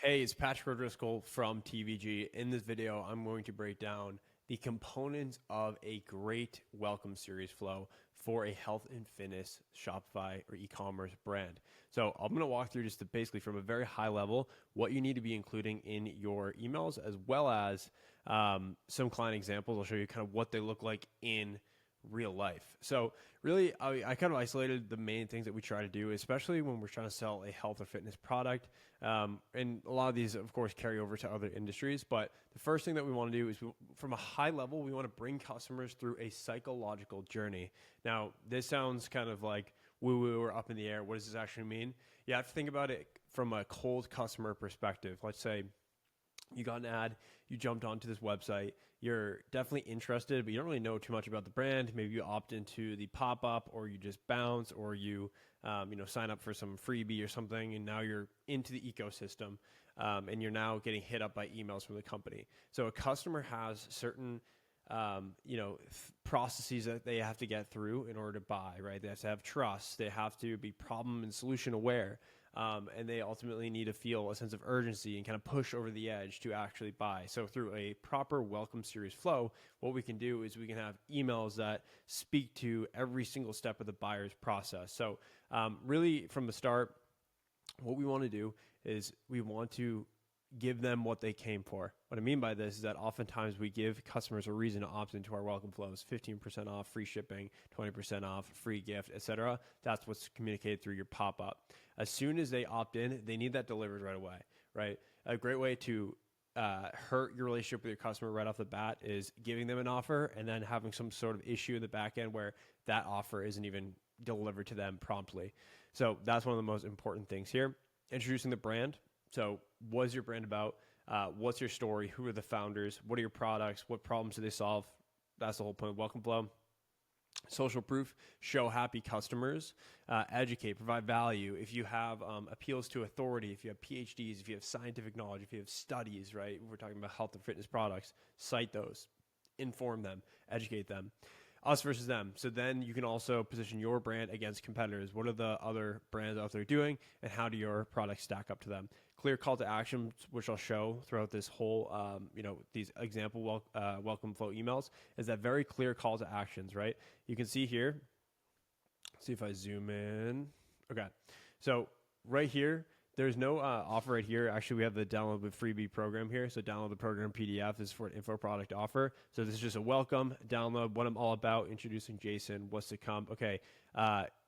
Hey, it's Patrick O'Driscoll from TVG. In this video, I'm going to break down the components of a great welcome series flow for a health and fitness Shopify or e-commerce brand. So I'm going to walk through just basically from a very high level what you need to be including in your emails, as well as some client examples. I'll show you kind of what they look like in real life. So really, I kind of isolated the main things that we try to do, especially when we're trying to sell a health or fitness product. And a lot of these, of course, carry over to other industries. But the first thing that we want to do is, from a high level, we want to bring customers through a psychological journey. Now, this sounds kind of like woo-woo or up in the air. What does this actually mean? You have to think about it from a cold customer perspective. Let's say you got an ad, you jumped onto this website, you're definitely interested, but you don't really know too much about the brand. Maybe you opt into the pop-up, or you just bounce, or you sign up for some freebie or something, and now you're into the ecosystem, and you're now getting hit up by emails from the company. So a customer has certain processes that they have to get through in order to buy, right? They have to have trust. They have to be problem and solution aware. And they ultimately need to feel a sense of urgency and kind of push over the edge to actually buy. So through a proper welcome series flow, what we can do is we can have emails that speak to every single step of the buyer's process. So really from the start, what we want to do is we want to give them what they came for. What I mean by this is that oftentimes we give customers a reason to opt into our welcome flows: 15% off, free shipping, 20% off, free gift, etc. That's what's communicated through your pop-up. As soon as they opt in, they need that delivered right away, right? A great way to hurt your relationship with your customer right off the bat is giving them an offer and then having some sort of issue in the back end where that offer isn't even delivered to them promptly. So that's one of the most important things here. Introducing the brand. So what is your brand about? What's your story? Who are the founders? What are your products? What problems do they solve? That's the whole point of welcome flow. Social proof: show happy customers, educate, provide value. If you have appeals to authority, if you have PhDs, if you have scientific knowledge, if you have studies, right? We're talking about health and fitness products, cite those, inform them, educate them. Us versus them. So then you can also position your brand against competitors. What are the other brands out there doing, and how do your products stack up to them? Clear call to action, which I'll show throughout this whole, these example welcome flow emails, is that very clear call to actions, right? You can see here, see if I zoom in. Okay, so right here, there's no offer right here. Actually, we have the download with freebie program here. So download the program PDF is for an info product offer. So this is just a welcome, download, what I'm all about, introducing Jason, what's to come. Okay,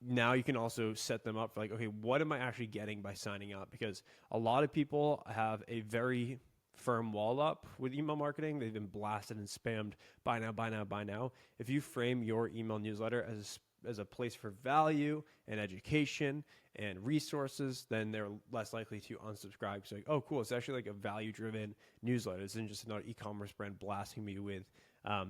now you can also set them up for like, okay, what am I actually getting by signing up? Because a lot of people have a very firm wall up with email marketing. They've been blasted and spammed, buy now, buy now, buy now. If you frame your email newsletter as a place for value and education and resources, then they're less likely to unsubscribe. So like, oh, cool, it's actually like a value-driven newsletter. This isn't just another e-commerce brand blasting me with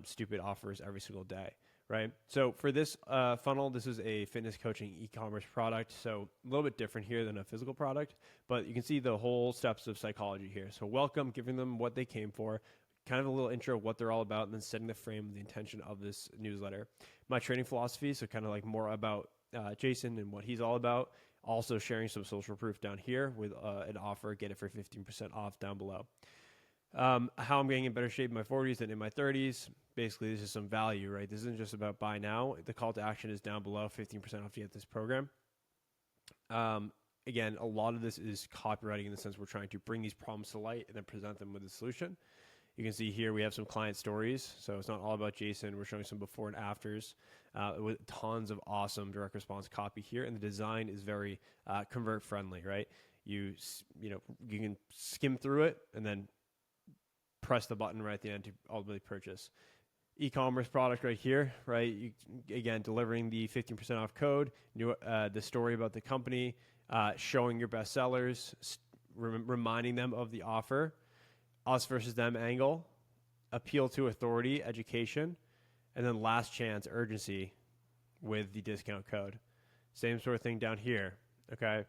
stupid offers every single day, right? So for this funnel, this is a fitness coaching e-commerce product. So a little bit different here than a physical product, but you can see the whole steps of psychology here. So welcome, giving them what they came for, kind of a little intro of what they're all about, and then setting the frame, the intention of this newsletter. My training philosophy, so kind of like more about Jason and what he's all about. Also sharing some social proof down here with an offer, get it for 15% off down below. How I'm getting in better shape in my 40s than in my 30s. Basically, this is some value, right? This isn't just about buy now. The call to action is down below, 15% off to get this program. Again, a lot of this is copywriting in the sense we're trying to bring these problems to light and then present them with a solution. You can see here we have some client stories. So it's not all about Jason. We're showing some before and afters with tons of awesome direct response copy here. And the design is very convert friendly, right? You can skim through it and then press the button right at the end to ultimately purchase. E-commerce product right here, right? Again, delivering the 15% off code, the story about the company, showing your best sellers, reminding them of the offer. Us versus them angle, appeal to authority, education, and then last chance, urgency with the discount code. Same sort of thing down here, okay?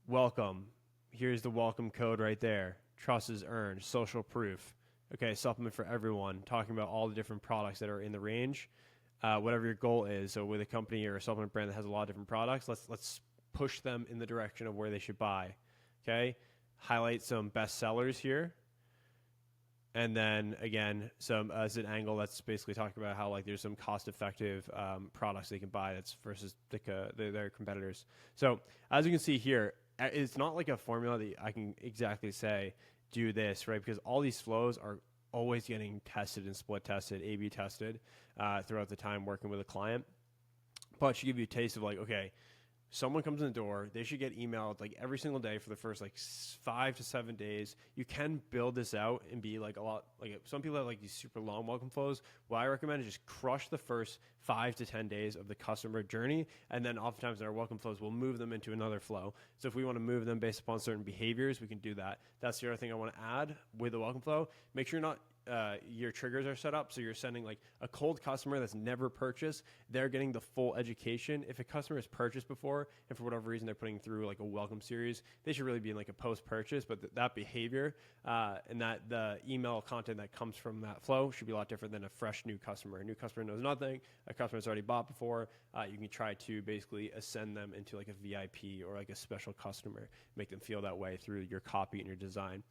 Welcome. Here's the welcome code right there. Trust is earned, social proof. Okay, supplement for everyone, talking about all the different products that are in the range, whatever your goal is. So with a company or a supplement brand that has a lot of different products, let's push them in the direction of where they should buy, okay? highlight some best sellers here. And then again, some as an angle that's basically talking about how like there's some cost-effective products they can buy that's versus their competitors. So as you can see here, it's not like a formula that I can exactly say do this, right? Because all these flows are always getting tested and split tested, A/B tested throughout the time working with a client. But it should give you a taste of like, okay, someone comes in the door, they should get emailed like every single day for the first like 5 to 7 days. You can build this out and be like a lot, like some people have like these super long welcome flows. What I recommend is just crush the first 5 to 10 days of the customer journey. And then oftentimes in our welcome flows, we'll move them into another flow. So if we want to move them based upon certain behaviors, we can do that. That's the other thing I want to add with the welcome flow. Make sure you're not your triggers are set up so you're sending like a cold customer that's never purchased, they're getting the full education. If a customer has purchased before and for whatever reason they're putting through like a welcome series, they should really be in like a post-purchase, but that behavior and that the email content that comes from that flow should be a lot different than a fresh new customer. A new customer knows nothing, a customer that's already bought before. You can try to basically ascend them into like a VIP or like a special customer, make them feel that way through your copy and your design.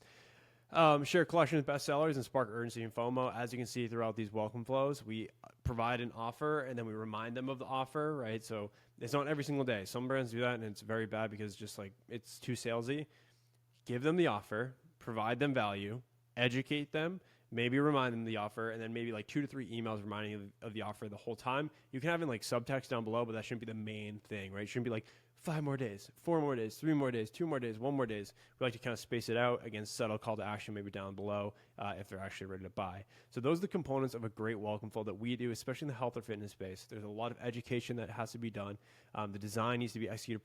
Share collection of bestsellers and spark urgency and FOMO. As you can see throughout these welcome flows, we provide an offer and then we remind them of the offer, right? So it's not every single day. Some brands do that and it's very bad because just like it's too salesy. Give them the offer, provide them value, educate them, maybe remind them of the offer, and then maybe like 2 to 3 emails reminding you of the offer the whole time. You can have in like subtext down below, but that shouldn't be the main thing, right? It shouldn't be like 5 more days, 4 more days, 3 more days, 2 more days, 1 more days. We like to kind of space it out. Again, subtle call to action maybe down below if they're actually ready to buy. So those are the components of a great welcome flow that we do, especially in the health or fitness space. There's a lot of education that has to be done. The design needs to be executed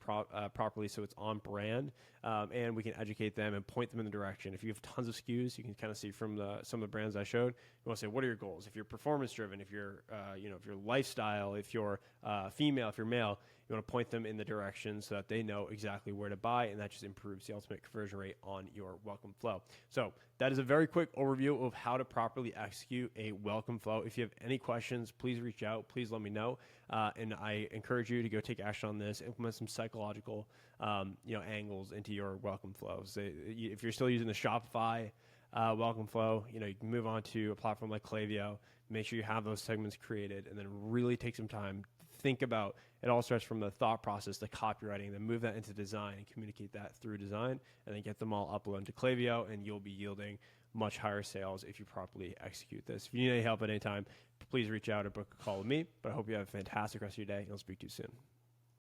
properly so it's on brand, and we can educate them and point them in the direction. If you have tons of SKUs, you can kind of see from some of the brands I showed, you want to say, what are your goals? If you're performance driven, if you're, if you're lifestyle, if you're female, if you're male, you want to point them in the direction so that they know exactly where to buy, and that just improves the ultimate conversion rate on your welcome flow. So that is a very quick overview of how to properly execute a welcome flow. If you have any questions, please reach out. Please let me know. And I encourage you to go take action on this, implement some psychological, angles into your welcome flows. If you're still using the Shopify welcome flow, you can move on to a platform like Klaviyo. Make sure you have those segments created, and then really take some time. Think about it. All starts from the thought process, the copywriting, then move that into design and communicate that through design, and then get them all uploaded into Klaviyo, and you'll be yielding much higher sales if you properly execute this. If you need any help at any time, please reach out or book a call with me. But I hope you have a fantastic rest of your day, and I'll speak to you soon.